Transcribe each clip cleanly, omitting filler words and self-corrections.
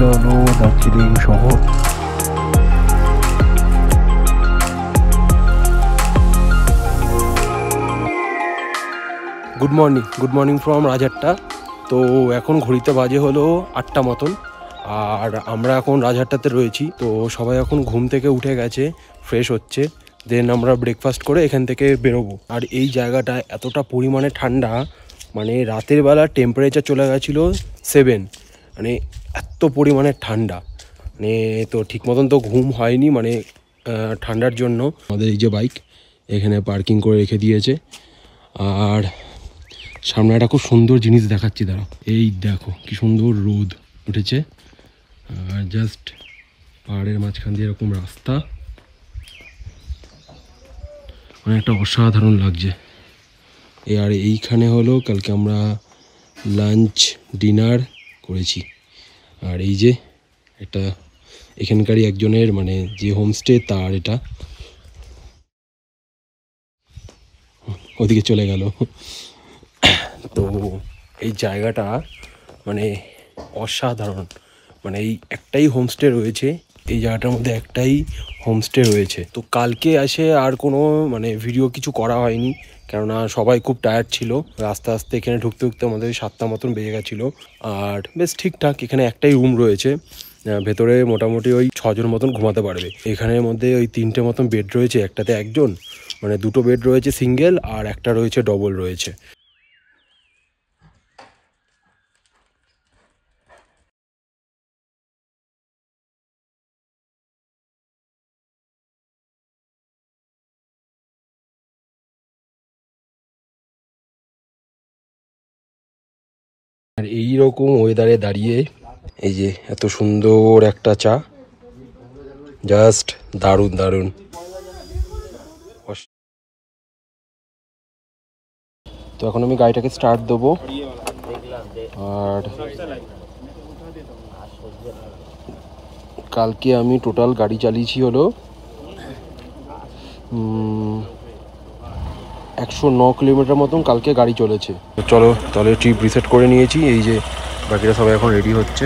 এটা হলো দার্জিলিং শহর। Good morning from Rajhatta. তো এখন ঘড়িতে বাজে হলো 8টা মতন, আর আমরা এখন রাজহাট্টাতে রয়েছি। তো সবাই এখন ঘুম থেকে উঠে গেছে, ফ্রেশ হচ্ছে, দেন আমরা ব্রেকফাস্ট করে এখান থেকে বেরোবো। আর এই জায়গাটা এতটা পরিমাণে ঠান্ডা, মানে রাতের বেলা টেম্পারেচার চলে গেছিলো 7, মানে এত পরিমাণে ঠান্ডা, মানে তো ঠিক মতন তো ঘুম হয়নি, মানে ঠান্ডার জন্য। আমাদের এই যে বাইক এখানে পার্কিং করে রেখে দিয়েছে, আর সামনে একটা খুব সুন্দর জিনিস দেখাচ্ছি, দাঁড়াও। এই দেখো কি সুন্দর রোদ উঠেছে, আর জাস্ট পাহাড়ের মাঝখান দিয়ে এরকম রাস্তা, মানে একটা অসাধারণ লাগছে। আর এইখানে হলো কালকে আমরা লাঞ্চ ডিনার করেছি। আর এই যে এটা এখানকারই একজনের, মানে যে হোমস্টে তার, এটা ওদিকে চলে গেল। তো এই জায়গাটা মানে অসাধারণ, মানে এই একটাই হোমস্টে রয়েছে, এই জায়গাটার মধ্যে একটাই হোমস্টে রয়েছে। তো কালকে এসে আর কোনো মানে ভিডিও কিছু করা হয়নি, কেননা সবাই খুব টায়ার্ড ছিল। আস্তে আস্তে এখানে ঢুকতে ঢুকতে আমাদের 7টা মতন বেজে গেছিলো। আর বেশ ঠিকঠাক, এখানে একটাই রুম রয়েছে, ভেতরে মোটামুটি ওই 6 জন মতন ঘুমাতে পারবে। এখানের মধ্যে ওই 3টে মতন বেড রয়েছে, একটাতে একজন, মানে 2টো বেড রয়েছে সিঙ্গেল, আর একটা রয়েছে ডবল রয়েছে। আর এইরকম ওয়েদারে দাঁড়িয়ে এই যে এত সুন্দর একটা চা, জাস্ট দারুণ দারুণ। তো এখন আমি গাড়িটাকে স্টার্ট দেবো, আর কালকে আমি টোটাল গাড়ি চালিয়েছি হলো 109 কিলোমিটার মতন কালকে গাড়ি চলেছে। চলো তাহলে ট্রিপ রিসেট করে নিয়েছি। এই যে বাকিরা সবাই এখন রেডি হচ্ছে,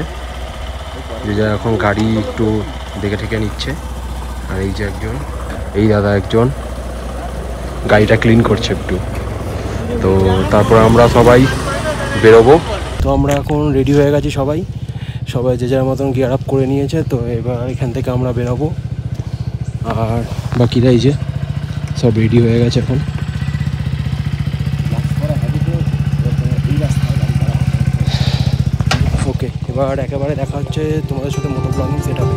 যে যা এখন গাড়ি একটু দেখে ঠেকে নিচ্ছে। আর এই যে একজন, এই দাদা একজন গাড়িটা ক্লিন করছে একটু। তো তারপর আমরা সবাই বেরোবো। তো আমরা এখন রেডি হয়ে গেছি, সবাই যে যার মতন গিয়ার আপ করে নিয়েছে। তো এবার এখান থেকে আমরা বেরোবো, আর বাকিরা এই যে সব রেডি হয়ে গেছে এখন। ওকে, এবার একেবারে দেখা হচ্ছে তোমাদের সাথে মোটো ব্লগিং সেট হবে।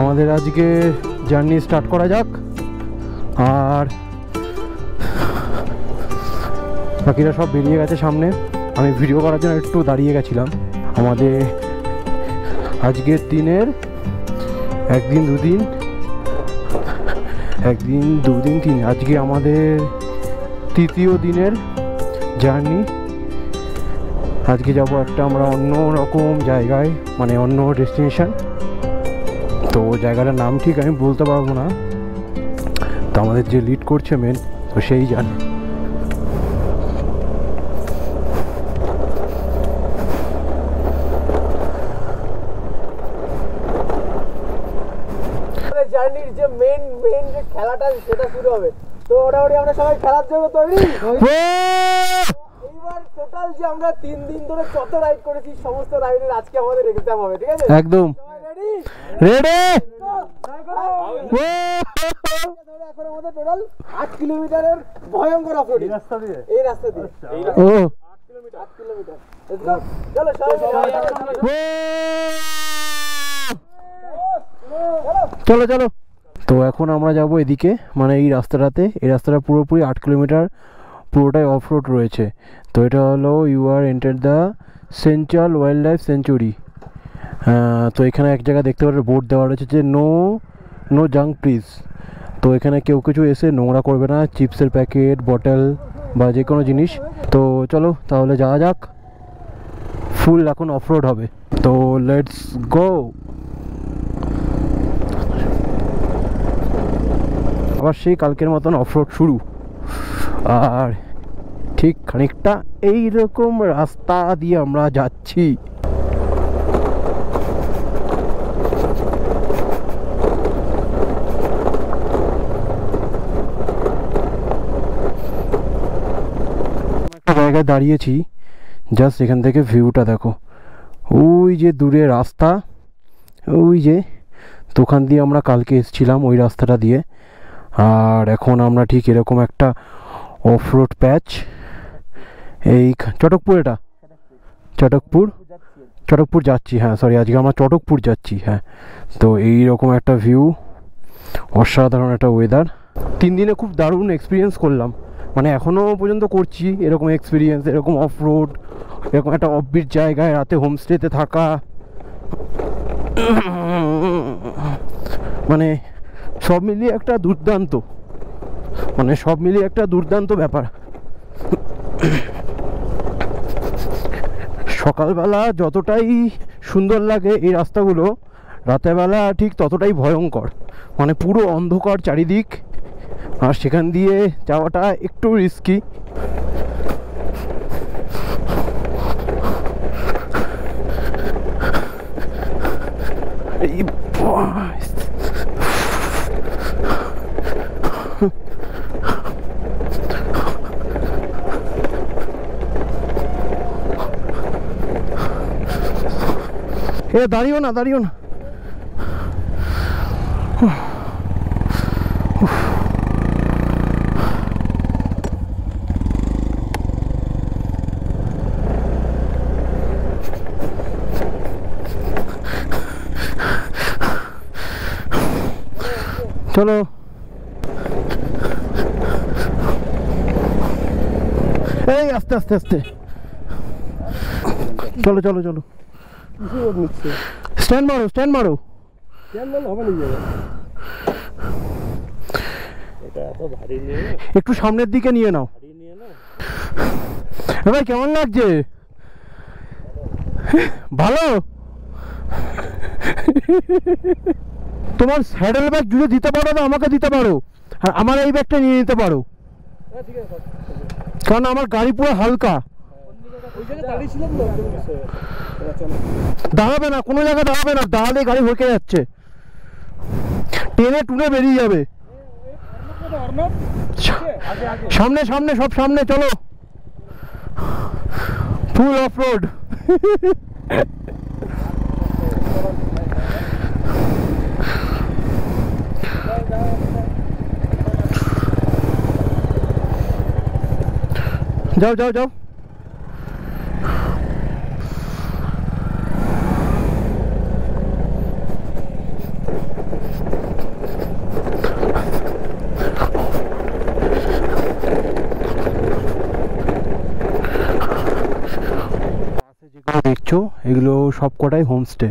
আমাদের আজকে জার্নি স্টার্ট করা যাক। আর বাকিরা সব বেরিয়ে গেছে সামনে, আমি ভিডিও করার জন্য একটু দাঁড়িয়ে গেছিলাম। আমাদের আজকের দিনের একদিন দুদিন 3, আজকে আমাদের 3য় দিনের জার্নি। আজকে যাব একটা আমরা অন্য রকম জায়গায়, মানে অন্য ডেস্টিনেশন। তো জায়গাটার নাম ঠিক আমি বলতে পারবো না, তো আমাদের যে লিড করছে মেন, তো সেই জানে। জার্নির যে মেন যে খেলাটা সেটা শুরু হবে। তো মোটামুটি আমরা সবাই খেলার জন্য তৈরি। এইবার টোটাল যে আমরা 3 দিন ধরে কত রাইড করেছি, সমস্ত রাইডের আজকে আমাদের এক্সাম হবে, ঠিক আছে? একদম রেডি। এখন আমাদের টোটাল 8 কিলোমিটারের ভয়ঙ্কর অফরোড এই রাস্তা দিয়ে। ও 8 কিলোমিটার। চলো চলো চলো। তো এখন আমরা যাব এদিকে, মানে এই রাস্তাটা পুরোপুরি 8 কিলোমিটার পুরোটাই অফ রোড রয়েছে। তো এটা হলো you are enter the central wildlife sanctuary. তো এখানে এক জায়গায় দেখতে পারবে বোর্ড দেওয়া রয়েছে যে নো জাঙ্ক প্লিজ। তো এখানে কেউ কিছু এসে নোংরা করবে না, চিপসের প্যাকেট, বটল বা যে কোনো জিনিস। তো চলো তাহলে যাওয়া যাক, ফুল এখন অফরোড হবে, তো লেটস গো। আবার সেই কালকের মতন অফরোড শুরু, আর ঠিক খানিকটা এইরকম রাস্তা দিয়ে আমরা যাচ্ছি। একটা জায়গায় দাঁড়িয়েছি, জাস্ট এখান থেকে ভিউটা দেখো, ওই যে দূরে রাস্তা, ওই যে দোকান দিয়ে আমরা কালকে এসেছিলাম ওই রাস্তাটা দিয়ে। আর এখন আমরা ঠিক এরকম একটা অফ রোড প্যাচ, এই চটকপুর, এটা চটকপুর যাচ্ছি, হ্যাঁ সরি, আজকে আমরা চটকপুর যাচ্ছি, হ্যাঁ। তো এইরকম একটা ভিউ, অসাধারণ একটা ওয়েদার। 3 দিনে খুব দারুণ এক্সপিরিয়েন্স করলাম, মানে এখনও পর্যন্ত করছি এরকম এক্সপিরিয়েন্স, এরকম অফ রোড, এরকম একটা অফবিট জায়গায় রাতে হোমস্টেতে থাকা, মানে সব মিলিয়ে একটা দুর্দান্ত, ব্যাপার। সকালবেলা যতটাই সুন্দর লাগে এই রাস্তাগুলো, রাতেরবেলা ঠিক ততটাই ভয়ঙ্কর, মানে পুরো অন্ধকার চারিদিক, আর সেখান দিয়ে যাওয়াটা একটু রিস্কি। এ দাঁড়িও না চলো। এই আস্তে আস্তে চলো স্ট্যান্ড মারো একটু সামনের দিকে নিয়ে নাও। ভাই কেমন লাগছে? ভালো। তোমার স্যাডেল ব্যাগ যদি দিতে পারো তো আমাকে দিতে পারো, আর আমার এই ব্যাগটা নিয়ে নিতে পারো, কারণ আমার গাড়ি পুরো হালকা। দাঁড়াবে না, কোনো জায়গায় দাঁড়াবে না, দাঁড়ালে গাড়ি হকে যাচ্ছে, টেনে টুনে বেরিয়ে যাবে। সামনে সব সামনে, চলো ফুল অফ রোড। যাও দেখছো এগুলো সব কটাই হোমস্টে,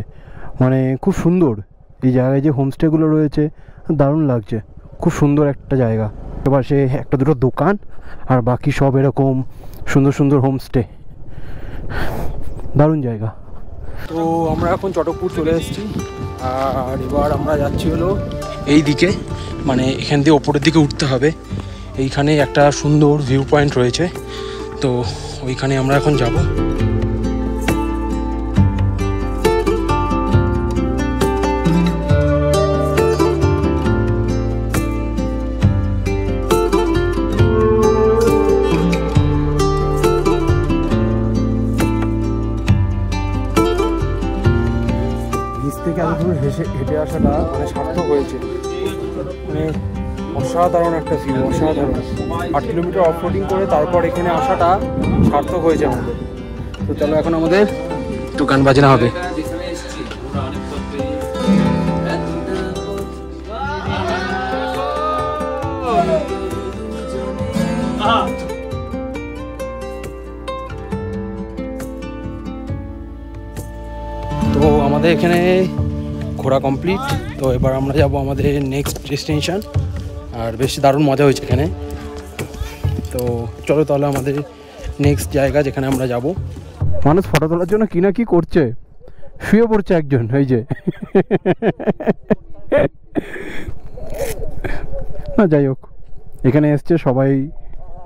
মানে খুব সুন্দর এই জায়গায় যে হোমস্টেগুলো রয়েছে, দারুণ লাগছে, খুব সুন্দর একটা জায়গা। এবার সে একটা দুটো দোকান আর বাকি সব এরকম সুন্দর হোমস্টে, দারুণ জায়গা। তো আমরা এখন চটকপুর চলে এসেছি, আর এবার আমরা যাচ্ছি হলো এই দিকে, মানে এখান দিয়ে ওপরের দিকে উঠতে হবে। এইখানে একটা সুন্দর ভিউ পয়েন্ট রয়েছে, তো ওইখানে আমরা এখন যাব। থেকে এতদূর হেঁটে আসাটা মানে সার্থক হয়েছে, মানে অসাধারণ একটা ভিউ, অসাধারণ। 8 কিলোমিটার অফ রোডিং করে তারপর এখানে আসাটা সার্থক হয়েছে আমাদের। তো চলো এখন আমাদের একটু গান বাজনা হবে। তো আমাদের এখানে ঘোরা কমপ্লিট, তো এবার আমরা যাব আমাদের নেক্সট ডেস্টিনেশন। আর বেশ দারুণ মজা হয়েছে এখানে, তো চলো তাহলে আমাদের নেক্সট জায়গা যেখানে আমরা যাব। মানুষ ফটো তোলার জন্য কি না কি করছে, শুয়ে পড়ছে একজন, এই যে না যাই হোক, এখানে এসছে সবাই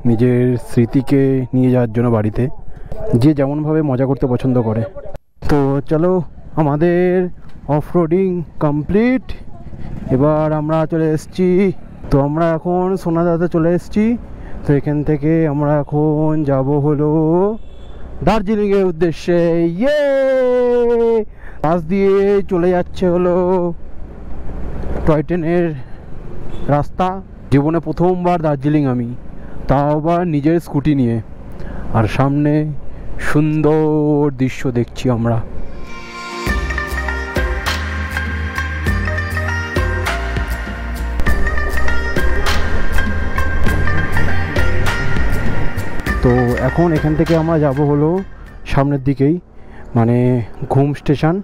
নিজের স্মৃতিকে নিয়ে যাওয়ার জন্য বাড়িতে, যে যেমনভাবে মজা করতে পছন্দ করে। তো চলো আমাদের অফরোডিং কমপ্লিট, এবার আমরা চলে এসেছি। তো আমরা এখন সোনাদাতে চলে এসেছি। তো এখান থেকে আমরা এখন যাব হলো দার্জিলিংয়ের উদ্দেশ্যে। ইয়ে পাশ দিয়ে চলে যাচ্ছে হলো টয় ট্রেনের রাস্তা। জীবনে প্রথমবার দার্জিলিং আমি, তাও আবার নিজের স্কুটি নিয়ে, আর সামনে সুন্দর দৃশ্য দেখছি আমরা। তো এখন এখান থেকে আমরা যাব হলো সামনের দিকেই, মানে ঘুম স্টেশন।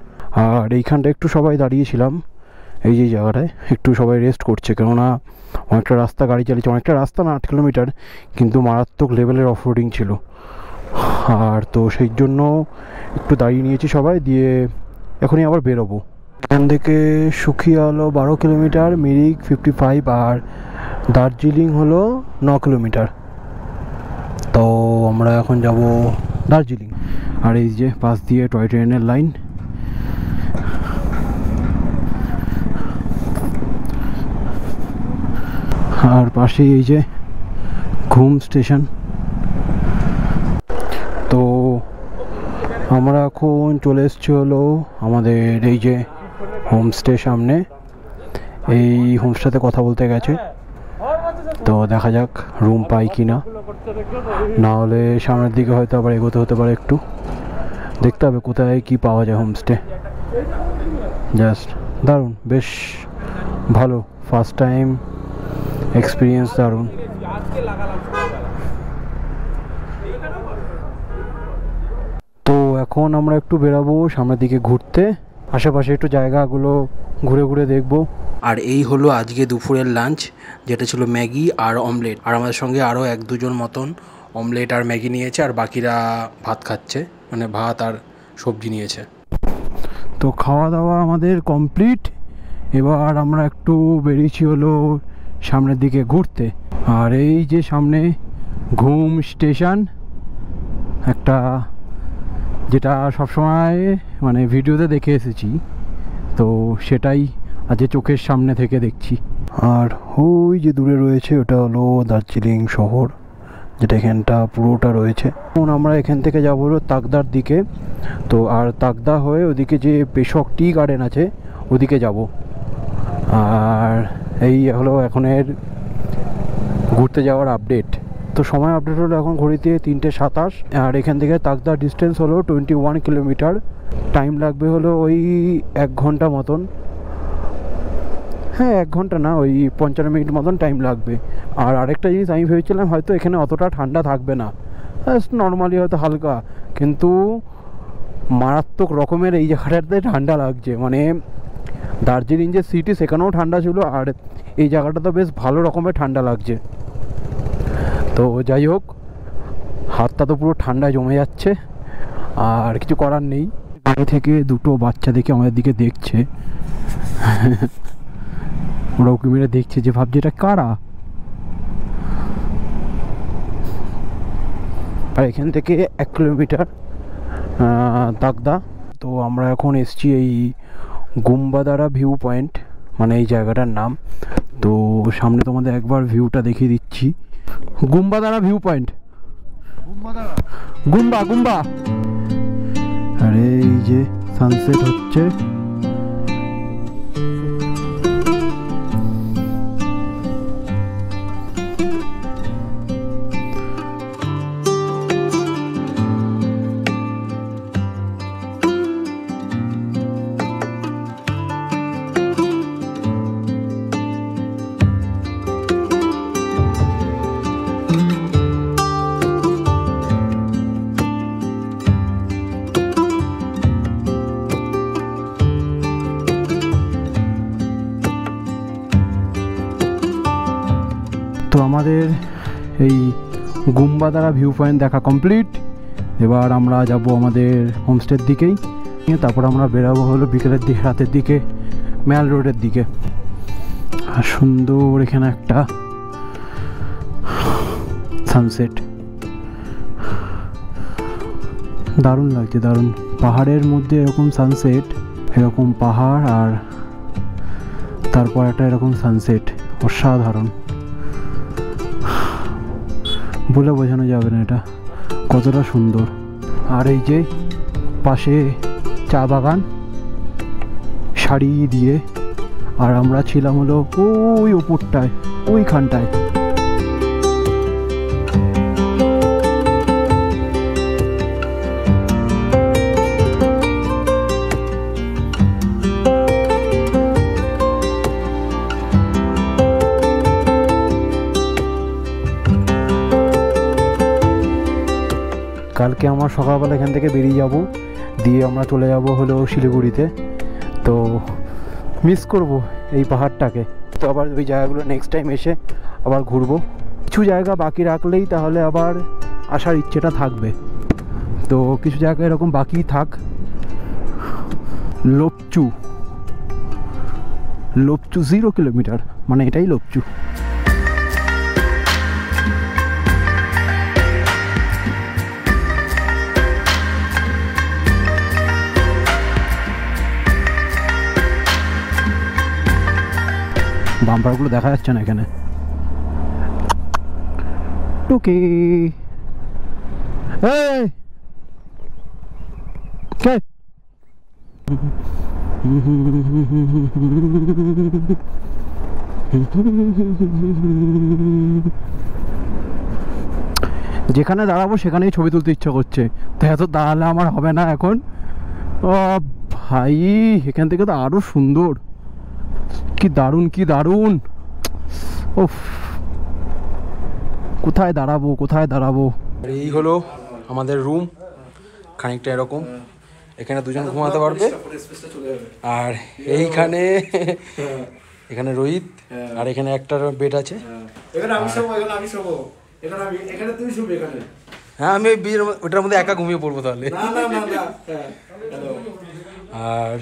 আর এইখানটা একটু সবাই দাঁড়িয়েছিলাম, এই যে জায়গাটায় একটু সবাই রেস্ট করছে, কেননা অনেকটা রাস্তা গাড়ি চালিয়েছে, অনেকটা রাস্তা না 8 কিলোমিটার, কিন্তু মারাত্মক লেভেলের অফরোডিং ছিল। আর তো সেই জন্য একটু দাঁড়িয়ে নিয়েছি সবাই, দিয়ে এখনই আবার বেরোবো। এখান থেকে সুখিয়া হলো 12 কিলোমিটার, মিরিক 55, আর দার্জিলিং হলো 9 কিলোমিটার। তো আমরা এখন যাব দার্জিলিং। আর এই যে পাশ দিয়ে টয় ট্রেনের লাইন। আর পাশে এই যে ঘুম স্টেশন। তো আমরা এখন চলে এসেছি হলো আমাদের এই যে হোমস্টে সামনে। এই হোমস্টেতে কথা বলতে গেছে, তো দেখা যাক রুম পাই কি না, না হলে সামনের দিকে হয়তো আবার এগোতে হতে পারে, একটু দেখতে হবে কোথায় কি পাওয়া যায় হোমস্টে। জাস্ট দারুণ, বেশ ভালো, ফার্স্ট টাইম এক্সপিরিয়েন্স, দারুণ। তো এখন আমরা একটু বেরাবো সামনের দিকে ঘুরতে, আশেপাশে একটু জায়গাগুলো ঘুরে ঘুরে দেখবো। আর এই হলো আজকে দুপুরের লাঞ্চ, যেটা ছিল ম্যাগি আর অমলেট। আর আমাদের সঙ্গে আরও 1-2 জন মতন অমলেট আর ম্যাগি নিয়েছে, আর বাকিরা ভাত খাচ্ছে, মানে ভাত আর সবজি নিয়েছে। তো খাওয়া দাওয়া আমাদের কমপ্লিট। এবার আমরা একটু বেরিয়েছি হলো সামনের দিকে ঘুরতে। আর এই যে সামনে ঘুম স্টেশন, একটা যেটা সবসময় মানে ভিডিওতে দেখে এসেছি, তো সেটাই আজ চোখের সামনে থেকে দেখছি। আর ওই যে দূরে রয়েছে ওটা হলো দার্জিলিং শহর, যেটা এখানটা পুরোটা রয়েছে। এখন আমরা এখান থেকে যাবো হলো তাকদার দিকে। তো আর তাকদা হয়ে ওদিকে যে পেশক টি গার্ডেন আছে ওদিকে যাব। আর এই হলো এখনের ঘুরতে যাওয়ার আপডেট। তো সময় আপডেট হলো এখন ঘড়িতে 3:27, আর এখান থেকে তাকদার ডিস্টেন্স হলো 21 কিলোমিটার। টাইম লাগবে হলো ওই 1 ঘন্টা মতন, হ্যাঁ 1 ঘন্টা না, ওই 55 মিনিট মতন টাইম লাগবে। আর আরেকটা জিনিস আমি ভেবেছিলাম হয়তো এখানে অতটা ঠান্ডা থাকবে না, নর্মালি হয়তো হালকা, কিন্তু মারাত্মক রকমের এই জায়গাটাতে ঠান্ডা লাগছে। মানে দার্জিলিং যে সিটি সেখানেও ঠান্ডা ছিল, আর এই জায়গাটা তো বেশ ভালো রকমের ঠান্ডা লাগছে। তো যাই হোক, হাতটা তো পুরো ঠান্ডায় জমে যাচ্ছে, আর কিছু করার নেই। বাইরে থেকে 2টো বাচ্চা দেখে আমাদের দিকে দেখছে, ওরা উঁকি মেরে দেখছে, যে ভাবছে এটা কারা। আর এখান থেকে 1 কিলোমিটার তাকদা। তো আমরা এখন এসছি এই গুম্বাদারা ভিউ পয়েন্ট, মানে এই জায়গাটার নাম। তো সামনে তোমাদের একবার ভিউটা দেখিয়ে দিচ্ছি। গুম্বাদারা ভিউ পয়েন্ট, গুম্বা গুম্বা। আর এই যে সানসেট হচ্ছে। তো আমাদের এই গুম্বা দ্বারা ভিউ পয়েন্ট দেখা কমপ্লিট। এবার আমরা যাব আমাদের হোমস্টের দিকেই, তারপর আমরা বেরাবো হলো বিকেলের দিকে, রাতের দিকে ম্যাল রোডের দিকে। আর সুন্দর এখানে একটা সানসেট, দারুণ লাগছে, দারুণ। পাহাড়ের মধ্যে এরকম সানসেট, এরকম পাহাড় আর তারপর একটা এরকম সানসেট, অসাধারণ, বলে বোঝানো যাবে না এটা কতটা সুন্দর। আর এই যে পাশে চা বাগান সারি দিয়ে, আর আমরা ছিলাম হলো ওই উপরটায়, ওইখানটায়। কালকে আমার সকালবেলা এখান থেকে বেরিয়ে যাব, দিয়ে আমরা চলে যাব হলো শিলিগুড়িতে। তো মিস করব এই পাহাড়টাকে, তো আবার ওই জায়গাগুলো নেক্সট টাইম এসে আবার ঘুরবো। কিছু জায়গা বাকি রাখলেই তাহলে আবার আসার ইচ্ছেটা থাকবে, তো কিছু জায়গা এরকম বাকি থাক। লোপচু 0 কিলোমিটার, মানে এটাই লোপচু। বাম্পারগুলো দেখা যাচ্ছে না এখানে। টুকি কে যেখানে দাঁড়াবো সেখানেই ছবি তুলতে ইচ্ছা করছে, তো এত দাঁড়ালে আমার হবে না এখন। ও ভাই, এখান থেকে তো আরো সুন্দর, কি দারুণ, কি দারুণ। ওফ, কোথায় দাঁড়াবো, কোথায় দাঁড়াবো। আর এই হলো আমাদের রুম, খানিকটা এরকম। এখানে দুজন ঘুমাতে পারবে, আর এইখানে এখানে রোহিত, আর এখানে একটা বেড আছে। এখানে আমি শোবো, এখানে আমি শোবো, এখানে তুই শুবি এখানে। হ্যাঁ, আমি ওটার মধ্যে একা ঘুমিয়ে পড়বো তাহলে। না না না না। আর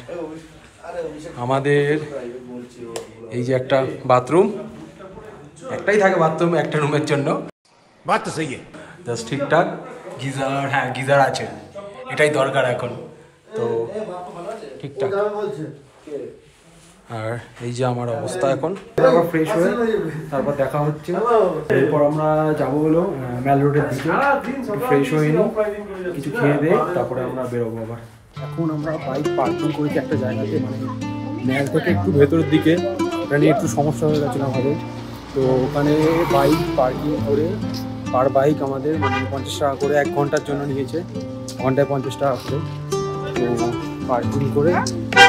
আমাদের এই যে একটা বাথরুম, একটাই থাকে বাথরুম একটা রুমের জন্য, বাত তো সহি জাস্ট ঠিকঠাক। গিজার, হ্যাঁ গিজার আছে, এটাই দরকার এখন, তো ঠিকঠাক। আর এই যে আমার অবস্থা এখন, আবার ফ্রেশ হয়ে তারপর দেখা হচ্ছে। এরপর আমরা যাবো হলো ম্যাল রোডের দিকে, ফ্রেশ হয়ে নিই, কিছু খেয়ে দিয়ে তারপরে আমরা বেরোবো আবার। এখন আমরা বাইক পার্কিং করেছি একটা জায়গাতে, মানে ম্যাল থেকে একটু ভেতরের দিকে, ওটা নিয়ে একটু সমস্যা হয়ে গেছিলো আমাদের। তো ওখানে বাইক পার্কিং করে পার বাইক আমাদের মানে 50 টাকা করে 1 ঘন্টার জন্য নিয়েছে, ঘন্টায় 50 টাকা করে। তো পার্কিং করে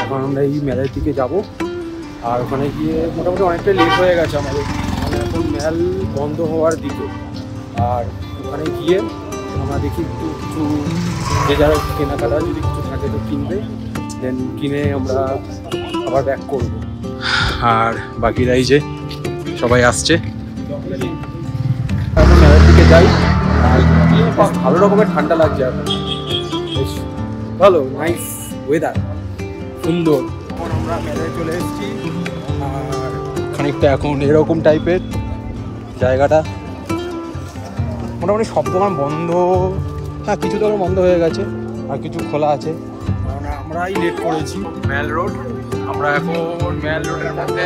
এখন আমরা এই মেলার দিকে যাব। আর ওখানে গিয়ে মোটামুটি অনেকটা লেট হয়ে গেছে আমাদের, মানে এখন মেল বন্ধ হওয়ার দিকে। আর ওখানে গিয়ে আমরা দেখি একটু কিছু যে যারা কেনাকাটা যদি কিছু থাকে তো কিনবে, দেন কিনে আমরা আবার ব্যাক করব। আর বাকিরা এই যে সবাই আসছে, এখন মেলার দিকে যাই। আর ভালো রকমের ঠান্ডা লাগছে এখন, বেশ ভালো, নাইস ওয়েদার, সুন্দর। এখন আমরা মেলায় চলে এসেছি, আর খানিকটা এখন এরকম টাইপের জায়গাটা, মোটামুটি সব দোকান বন্ধ, হ্যাঁ কিছু দোকান বন্ধ হয়ে গেছে আর কিছু খোলা আছে, কারণ আমরাই লেট করেছি। ম্যাল রোড, আমরা এখন ম্যাল রোডের মধ্যে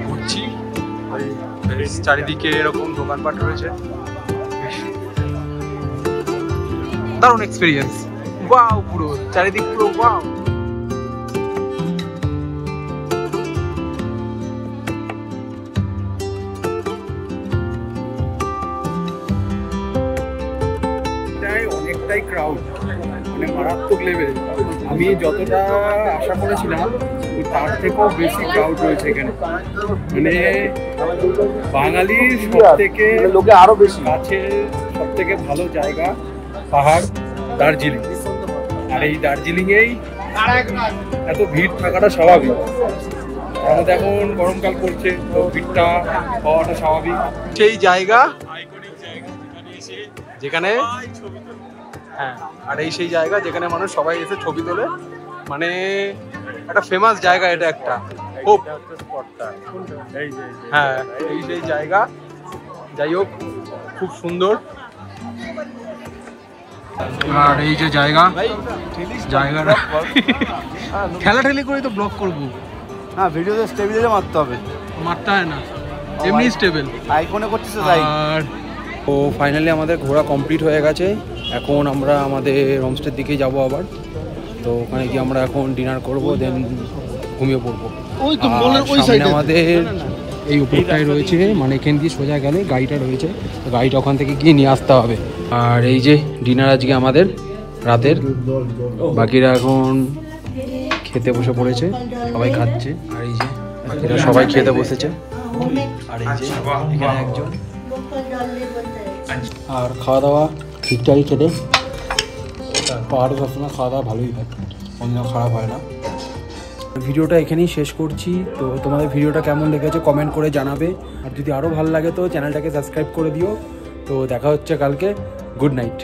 ঘুরছি, চারিদিকে এরকম দোকানপাট রয়েছে, দারুণ এক্সপিরিয়েন্স। ওয়াও, পুরো চারিদিক পুরো ওয়াও। অনেকটাই ক্রাউড, মানে মারাত্মক লেভেল। আমি যতটা আশা করেছিলাম তার থেকেও বেশি ক্রাউড রয়েছে এখানে। মানে বাঙালির সব থেকে লোকে আরো বেশি কাছে, সব থেকে ভালো জায়গা পাহাড় দার্জিলিং। আর এই দার্জিলিংয়েই এত ভিড় থাকাটা স্বাভাবিক, আমাদের এখন গরমকাল পড়ছে তো ভিড়টা হওয়াটা স্বাভাবিক। সেই জায়গা যেখানে হ্যাঁ, আর এই সেই জায়গা যেখানে মানুষ সবাই এসে ছবি তোলে, মানে একটা ফেমাস জায়গা এটা একটা। খুব হ্যাঁ, এই সেই জায়গা। যাই হোক, খুব সুন্দর। আর এই যে জায়গাটা ঠেলাঠেলি করে তো ব্লগ করবো। হ্যাঁ, ভিডিওতে স্টেবিলাইজার মারতে হবে। মারতে হয় না, এমনি স্টেবল। আইফোনে করছিস তাই। আর ও ফাইনালি আমাদের ঘোরা কমপ্লিট হয়ে গেছে। এখন আমরা আমাদের হোমস্টের দিকে যাব আবার। তো ওখানে গিয়ে আমরা এখন ডিনার করব, দেন ঘুমিয়ে পড়বো। সামনে আমাদের এই উপরটাই রয়েছে, মানে এখান দিয়ে সোজা গেলে গাড়িটা রয়েছে, তো গাড়িটা ওখান থেকে গিয়ে নিয়ে আসতে হবে। আর এই যে ডিনার আজকে আমাদের রাতের, বাকিরা এখন খেতে বসে পড়েছে, সবাই খাচ্ছে। আর এই যে বাকিরা সবাই খেতে বসেছে। আর এই যে এখানে একজন। আর খাওয়া দাওয়া ঠিকঠাকই খেতে, পাহাড়ে সবসময় খাওয়া দাওয়া ভালোই হয়, অন্য খারাপ হয় না। ভিডিওটা এখানেই শেষ করছি। তো তোমাদের ভিডিওটা কেমন লেগেছে কমেন্ট করে জানাবে, আর যদি আরও ভালো লাগে তো চ্যানেলটাকে সাবস্ক্রাইব করে দিও। তো দেখা হচ্ছে কালকে। Good night.